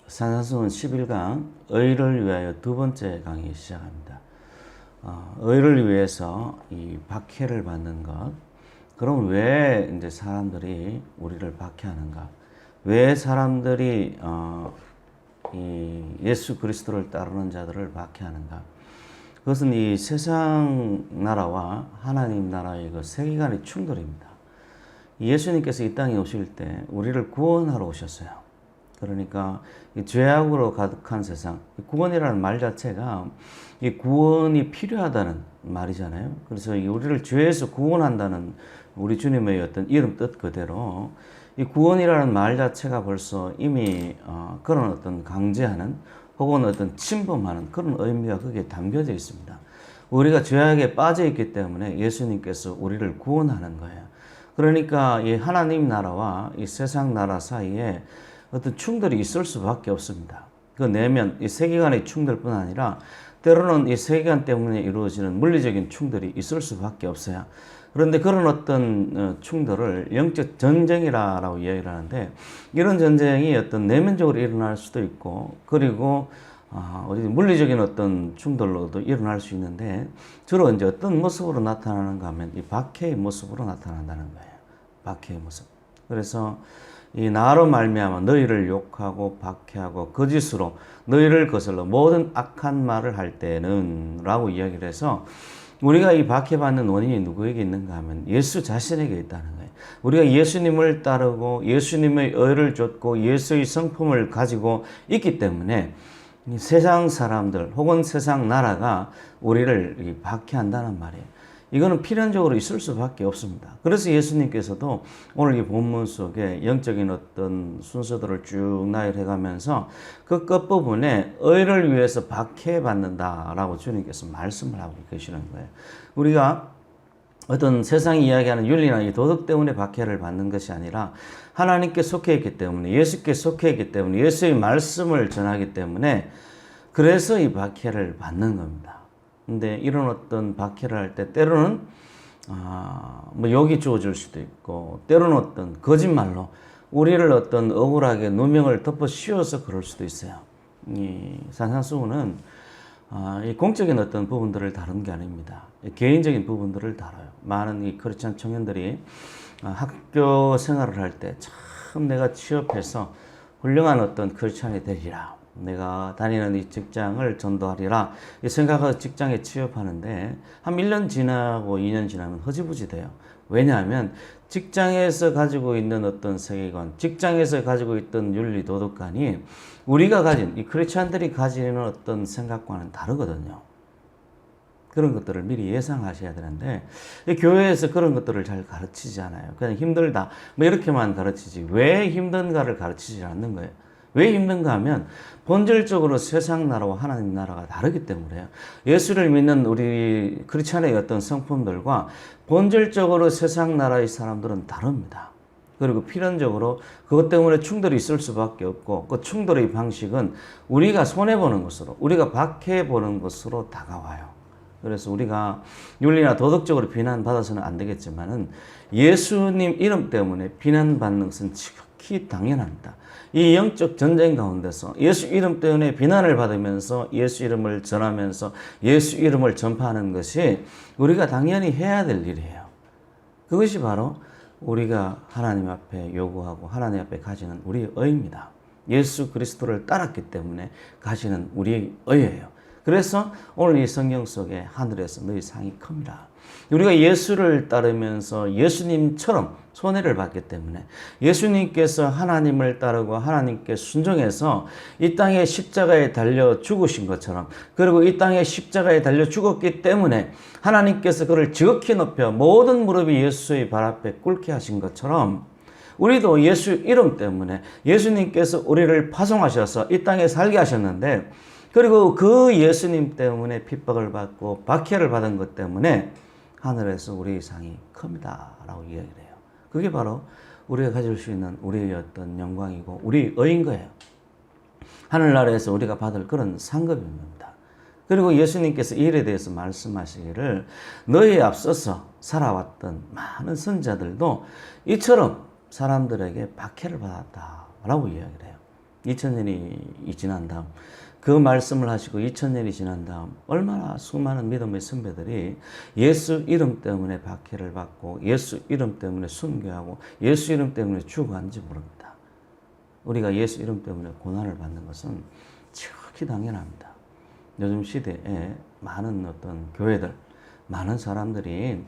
산상수훈 11강 의를 위하여 두 번째 강의 시작합니다. 의를 위해서 이 박해를 받는 것. 그럼 왜 이제 사람들이 우리를 박해하는가? 왜 사람들이 이 예수 그리스도를 따르는 자들을 박해하는가? 그것은 이 세상 나라와 하나님 나라의 그 세계관의 충돌입니다. 예수님께서 이 땅에 오실 때 우리를 구원하러 오셨어요. 그러니까 죄악으로 가득한 세상, 구원이라는 말 자체가 이 구원이 필요하다는 말이잖아요. 그래서 우리를 죄에서 구원한다는 우리 주님의 어떤 이름 뜻 그대로 이 구원이라는 말 자체가 벌써 이미 그런 어떤 강제하는 혹은 어떤 침범하는 그런 의미가 거기에 담겨져 있습니다. 우리가 죄악에 빠져 있기 때문에 예수님께서 우리를 구원하는 거예요. 그러니까 이 하나님 나라와 이 세상 나라 사이에 어떤 충돌이 있을 수밖에 없습니다. 그 내면 이 세계관의 충돌뿐 아니라 때로는 이 세계관 때문에 이루어지는 물리적인 충돌이 있을 수밖에 없어요. 그런데 그런 어떤 충돌을 영적 전쟁이라고 이야기를 하는데, 이런 전쟁이 어떤 내면적으로 일어날 수도 있고, 그리고 물리적인 어떤 충돌로도 일어날 수 있는데, 주로 이제 어떤 모습으로 나타나는가 하면 이 박해의 모습으로 나타난다는 거예요. 박해의 모습. 그래서 이 나로 말미암아 너희를 욕하고 박해하고 거짓으로 너희를 거슬러 모든 악한 말을 할 때는 라고 이야기를 해서, 우리가 이 박해받는 원인이 누구에게 있는가 하면 예수 자신에게 있다는 거예요. 우리가 예수님을 따르고 예수님의 의를 좇고 예수의 성품을 가지고 있기 때문에 세상 사람들 혹은 세상 나라가 우리를 박해한다는 말이에요. 이거는 필연적으로 있을 수밖에 없습니다. 그래서 예수님께서도 오늘 이 본문 속에 영적인 어떤 순서들을 쭉 나열해 가면서 그 끝부분에 의를 위해서 박해받는다라고 주님께서 말씀을 하고 계시는 거예요. 우리가 어떤 세상이 이야기하는 윤리나 이 도덕 때문에 박해를 받는 것이 아니라 하나님께 속해 있기 때문에, 예수께 속해 있기 때문에, 예수의 말씀을 전하기 때문에 그래서 이 박해를 받는 겁니다. 근데 이런 어떤 박해를 할 때 때로는 뭐 욕이 주어질 수도 있고, 때로는 어떤 거짓말로 우리를 어떤 억울하게 누명을 덮어 씌워서 그럴 수도 있어요. 이 산상수훈은 이 공적인 어떤 부분들을 다루는 게 아닙니다. 개인적인 부분들을 다뤄요. 많은 이 크리스찬 청년들이 학교 생활을 할 때 참 내가 취업해서 훌륭한 어떤 크리스찬이 되리라, 내가 다니는 이 직장을 전도하리라 이 생각하고 직장에 취업하는데 한 1년 지나고 2년 지나면 허지부지 돼요. 왜냐하면 직장에서 가지고 있는 어떤 세계관, 직장에서 가지고 있던 윤리 도덕관이 우리가 가진, 이 크리스찬들이 가지는 어떤 생각과는 다르거든요. 그런 것들을 미리 예상하셔야 되는데, 교회에서 그런 것들을 잘 가르치지 않아요. 그냥 힘들다 뭐 이렇게만 가르치지 왜 힘든가를 가르치지 않는 거예요. 왜 힘든가 하면 본질적으로 세상 나라와 하나님 나라가 다르기 때문에요. 예수를 믿는 우리 크리스찬의 어떤 성품들과 본질적으로 세상 나라의 사람들은 다릅니다. 그리고 필연적으로 그것 때문에 충돌이 있을 수밖에 없고, 그 충돌의 방식은 우리가 손해보는 것으로, 우리가 박해보는 것으로 다가와요. 그래서 우리가 윤리나 도덕적으로 비난받아서는 안 되겠지만은 예수님 이름 때문에 비난받는 것은 지극히 당연합니다. 이 영적 전쟁 가운데서 예수 이름 때문에 비난을 받으면서 예수 이름을 전하면서 예수 이름을 전파하는 것이 우리가 당연히 해야 될 일이에요. 그것이 바로 우리가 하나님 앞에 요구하고 하나님 앞에 가지는 우리의 의입니다. 예수 그리스도를 따랐기 때문에 가지는 우리의 의예요. 그래서 오늘 이 성경 속에 하늘에서 너희 상이 큽니다. 우리가 예수를 따르면서 예수님처럼 손해를 받기 때문에, 예수님께서 하나님을 따르고 하나님께 순종해서 이 땅에 십자가에 달려 죽으신 것처럼, 그리고 이 땅에 십자가에 달려 죽었기 때문에 하나님께서 그를 지극히 높여 모든 무릎이 예수의 발 앞에 꿇게 하신 것처럼, 우리도 예수 이름 때문에 예수님께서 우리를 파송하셔서 이 땅에 살게 하셨는데, 그리고 그 예수님 때문에 핍박을 받고 박해를 받은 것 때문에 하늘에서 우리의 상이 큽니다 라고 이야기를 해요. 그게 바로 우리가 가질 수 있는 우리의 어떤 영광이고 우리의 의인 거예요. 하늘나라에서 우리가 받을 그런 상급입니다. 그리고 예수님께서 이 일에 대해서 말씀하시기를, 너희에 앞서서 살아왔던 많은 선자들도 이처럼 사람들에게 박해를 받았다 라고 이야기를 해요. 2000년이 지난 다음 그 말씀을 하시고 2000년이 지난 다음 얼마나 수많은 믿음의 선배들이 예수 이름 때문에 박해를 받고 예수 이름 때문에 순교하고 예수 이름 때문에 죽어간지 모릅니다. 우리가 예수 이름 때문에 고난을 받는 것은 지극히 당연합니다. 요즘 시대에 많은 어떤 교회들, 많은 사람들이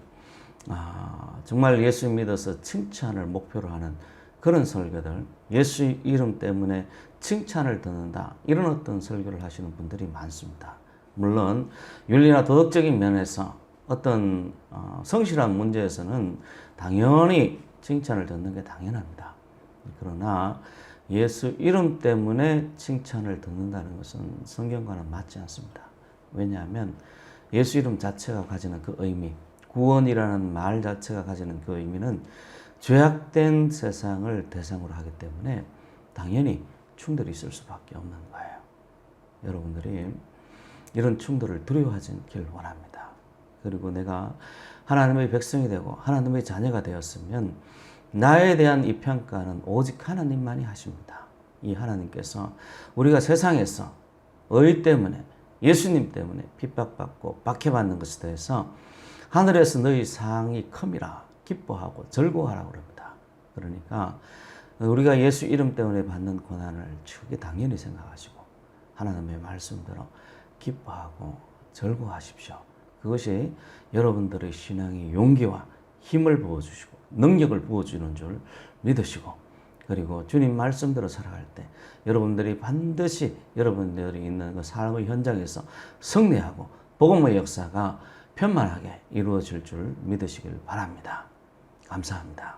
정말 예수 믿어서 칭찬을 목표로 하는 그런 설교들, 예수 이름 때문에 칭찬을 듣는다, 이런 어떤 설교를 하시는 분들이 많습니다. 물론 윤리나 도덕적인 면에서 어떤 성실한 문제에서는 당연히 칭찬을 듣는 게 당연합니다. 그러나 예수 이름 때문에 칭찬을 듣는다는 것은 성경과는 맞지 않습니다. 왜냐하면 예수 이름 자체가 가지는 그 의미, 구원이라는 말 자체가 가지는 그 의미는 죄악된 세상을 대상으로 하기 때문에 당연히 충돌이 있을 수밖에 없는 거예요. 여러분들이 이런 충돌을 두려워하지 않길 원합니다. 그리고 내가 하나님의 백성이 되고 하나님의 자녀가 되었으면 나에 대한 이 평가는 오직 하나님만이 하십니다. 이 하나님께서 우리가 세상에서 의 때문에 예수님 때문에 핍박받고 박해받는 것에 대해서 하늘에서 너희 상이 큼이라 기뻐하고 즐거워하라고 그럽니다. 그러니까 우리가 예수 이름 때문에 받는 고난을 지극히 당연히 생각하시고 하나님의 말씀대로 기뻐하고 즐거워하십시오. 그것이 여러분들의 신앙의 용기와 힘을 부어주시고 능력을 부어주는 줄 믿으시고, 그리고 주님 말씀대로 살아갈 때 여러분들이 반드시 여러분들이 있는 그 삶의 현장에서 승리하고 복음의 역사가 편만하게 이루어질 줄 믿으시길 바랍니다. 감사합니다.